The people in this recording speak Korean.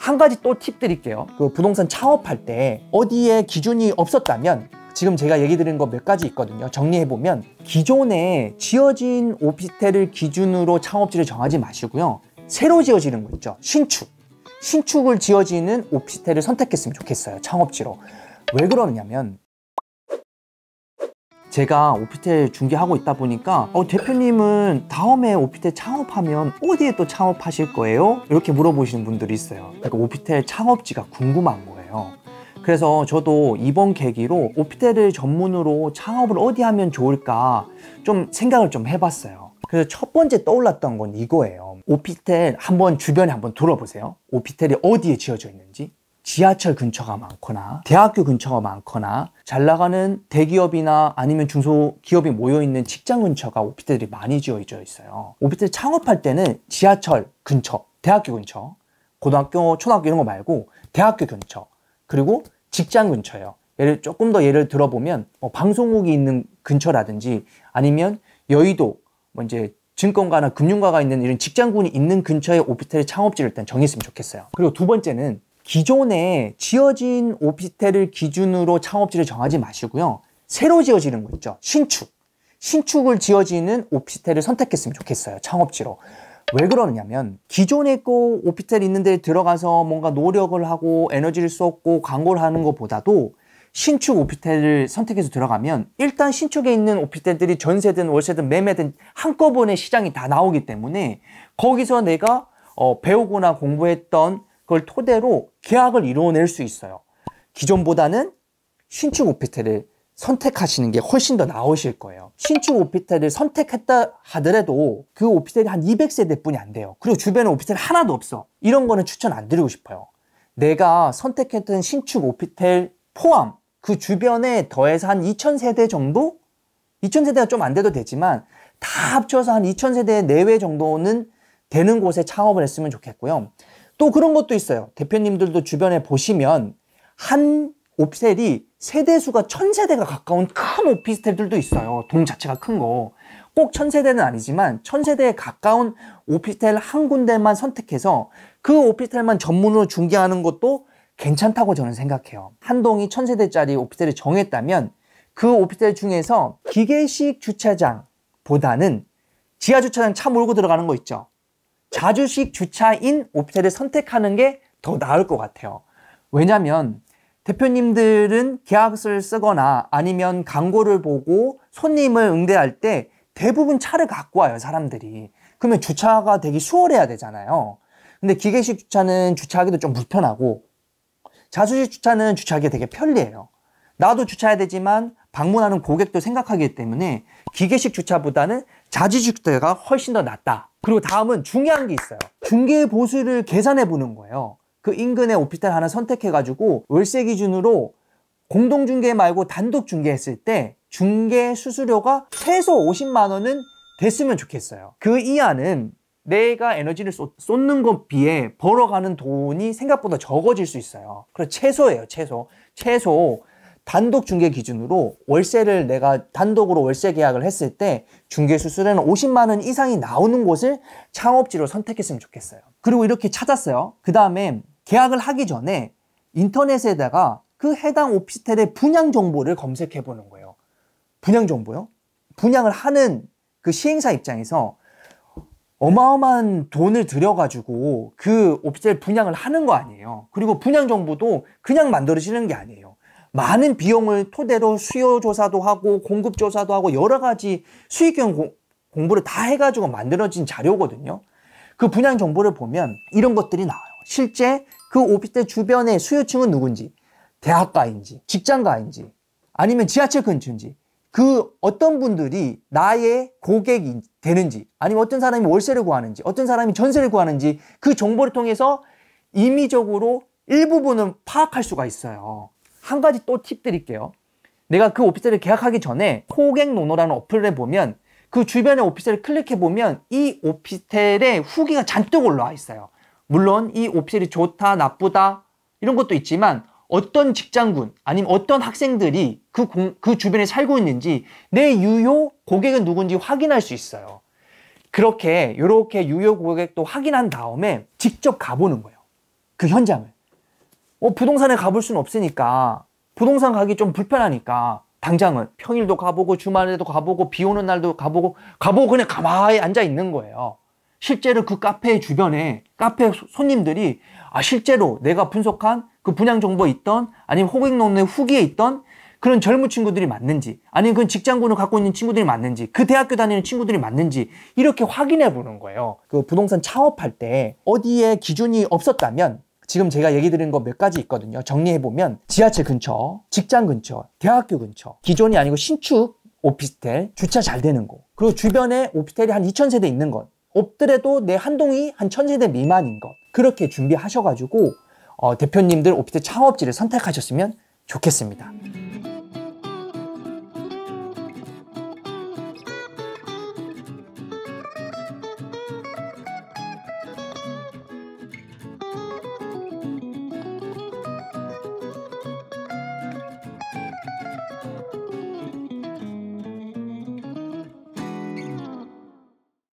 한 가지 또 팁 드릴게요. 그 부동산 창업할 때 어디에 기준이 없었다면 지금 제가 얘기 드린 거 몇 가지 있거든요. 정리해보면 기존에 지어진 오피스텔을 기준으로 창업지를 정하지 마시고요. 새로 지어지는 거 있죠. 신축을 지어지는 오피스텔을 선택했으면 좋겠어요. 창업지로. 왜 그러냐면 제가 오피스텔 중개하고 있다 보니까 대표님은 다음에 오피스텔 창업하면 어디에 또 창업하실 거예요? 이렇게 물어보시는 분들이 있어요. 그러니까 오피스텔 창업지가 궁금한 거예요. 그래서 저도 이번 계기로 오피스텔을 전문으로 창업을 어디 하면 좋을까 좀 생각을 좀 해봤어요. 그래서 첫 번째 떠올랐던 건 이거예요. 오피스텔 주변에 한번 돌아보세요. 오피스텔이 어디에 지어져 있는지. 지하철 근처가 많거나 대학교 근처가 많거나 잘 나가는 대기업이나 아니면 중소기업이 모여있는 직장 근처가 오피스텔이 많이 지어져 있어요. 오피스텔 창업할 때는 지하철 근처, 대학교 근처, 고등학교, 초등학교 이런 거 말고 대학교 근처, 그리고 직장 근처예요. 조금 더 예를 들어보면 방송국이 있는 근처라든지 아니면 여의도 이제 증권가나 금융가가 있는 이런 직장군이 있는 근처에 오피스텔 창업지를 일단 정했으면 좋겠어요. 그리고 두 번째는 기존에 지어진 오피스텔을 기준으로 창업지를 정하지 마시고요. 새로 지어지는 거 있죠. 신축을 지어지는 오피스텔을 선택했으면 좋겠어요. 창업지로. 왜 그러냐면 기존에 꼭 오피스텔 있는 데 들어가서 뭔가 노력을 하고 에너지를 쏟고 광고를 하는 것보다도 신축 오피스텔을 선택해서 들어가면 일단 신축에 있는 오피스텔들이 전세든 월세든 매매든 한꺼번에 시장이 다 나오기 때문에 거기서 내가 배우거나 공부했던 그걸 토대로 계약을 이루어낼 수 있어요. 기존보다는 신축 오피스텔을 선택하시는 게 훨씬 더 나으실 거예요. 신축 오피스텔을 선택했다 하더라도 그 오피스텔이 한 200세대 뿐이 안 돼요. 그리고 주변에 오피스텔 하나도 없어. 이런 거는 추천 안 드리고 싶어요. 내가 선택했던 신축 오피스텔 포함 그 주변에 더해서 한 2000세대 정도? 2000세대가 좀 안 돼도 되지만 다 합쳐서 한 2000세대 내외 정도는 되는 곳에 창업을 했으면 좋겠고요. 또 그런 것도 있어요. 대표님들도 주변에 보시면 한 오피스텔이 세대수가 1000세대가 가까운 큰 오피스텔들도 있어요. 동 자체가 큰 거. 꼭 1000세대는 아니지만 1000세대에 가까운 오피스텔 한 군데만 선택해서 그 오피스텔만 전문으로 중개하는 것도 괜찮다고 저는 생각해요. 한 동이 1000세대짜리 오피스텔을 정했다면 그 오피스텔 중에서 기계식 주차장보다는 지하 주차장 차 몰고 들어가는 거 있죠. 자주식 주차인 오피스텔을 선택하는 게 더 나을 것 같아요. 왜냐면 대표님들은 계약서를 쓰거나 아니면 광고를 보고 손님을 응대할 때 대부분 차를 갖고 와요, 사람들이. 그러면 주차가 되게 수월해야 되잖아요. 근데 기계식 주차는 주차하기도 좀 불편하고 자주식 주차는 주차하기 되게 편리해요. 나도 주차해야 되지만 방문하는 고객도 생각하기 때문에 기계식 주차보다는 자주식 주차가 훨씬 더 낫다. 그리고 다음은 중요한 게 있어요. 중개 보수를 계산해 보는 거예요. 그 인근의 오피스텔 하나 선택해가지고 월세 기준으로 공동중개 말고 단독 중개했을 때 중개 수수료가 최소 50만 원은 됐으면 좋겠어요. 그 이하는 내가 에너지를 쏟는 것 비해 벌어가는 돈이 생각보다 적어질 수 있어요. 그래서 최소예요, 최소. 단독 중개 기준으로 월세를 내가 단독으로 월세 계약을 했을 때 중개 수수료는 50만 원 이상이 나오는 곳을 창업지로 선택했으면 좋겠어요. 그리고 이렇게 찾았어요. 그 다음에 계약을 하기 전에 인터넷에다가 그 해당 오피스텔의 분양 정보를 검색해 보는 거예요. 분양 정보요? 분양을 하는 그 시행사 입장에서 어마어마한 돈을 들여가지고 그 오피스텔 분양을 하는 거 아니에요. 그리고 분양 정보도 그냥 만들어지는 게 아니에요. 많은 비용을 토대로 수요 조사도 하고 공급 조사도 하고 여러 가지 수익형 공부를 다 해가지고 만들어진 자료거든요. 그 분양 정보를 보면 이런 것들이 나와요. 실제 그 오피스텔 주변의 수요층은 누군지, 대학가인지, 직장가인지, 아니면 지하철 근처인지, 그 어떤 분들이 나의 고객이 되는지, 아니면 어떤 사람이 월세를 구하는지, 어떤 사람이 전세를 구하는지 그 정보를 통해서 임의적으로 일부분은 파악할 수가 있어요. 한 가지 또 팁 드릴게요. 내가 그 오피스텔을 계약하기 전에 고객노노라는 어플을 보면 그 주변의 오피스텔을 클릭해보면 이 오피스텔의 후기가 잔뜩 올라와 있어요. 물론 이 오피스텔이 좋다, 나쁘다 이런 것도 있지만 어떤 직장군 아니면 어떤 학생들이 그 주변에 살고 있는지 내 유효 고객은 누군지 확인할 수 있어요. 이렇게 유효 고객도 확인한 다음에 직접 가보는 거예요. 그 현장을. 부동산에 가볼 수는 없으니까, 부동산 가기 좀 불편하니까 당장은 평일도 가보고 주말에도 가보고 비 오는 날도 가보고 그냥 가만히 앉아 있는 거예요. 실제로 그 카페 주변에 카페 손님들이 실제로 내가 분석한 그 분양 정보에 있던, 아니면 호객논의 후기에 있던 그런 젊은 친구들이 맞는지, 아니면 그 직장군을 갖고 있는 친구들이 맞는지, 그 대학교 다니는 친구들이 맞는지 이렇게 확인해 보는 거예요. 그 부동산 창업할 때 어디에 기준이 없었다면, 지금 제가 얘기 드린 거 몇 가지 있거든요. 정리해보면 지하철 근처, 직장 근처, 대학교 근처, 기존이 아니고 신축 오피스텔, 주차 잘 되는 곳, 그리고 주변에 오피스텔이 한 2,000세대 있는 것, 없더라도 내 한 동이 한 1,000세대 미만인 것, 그렇게 준비하셔가지고 대표님들 오피스텔 창업지를 선택하셨으면 좋겠습니다.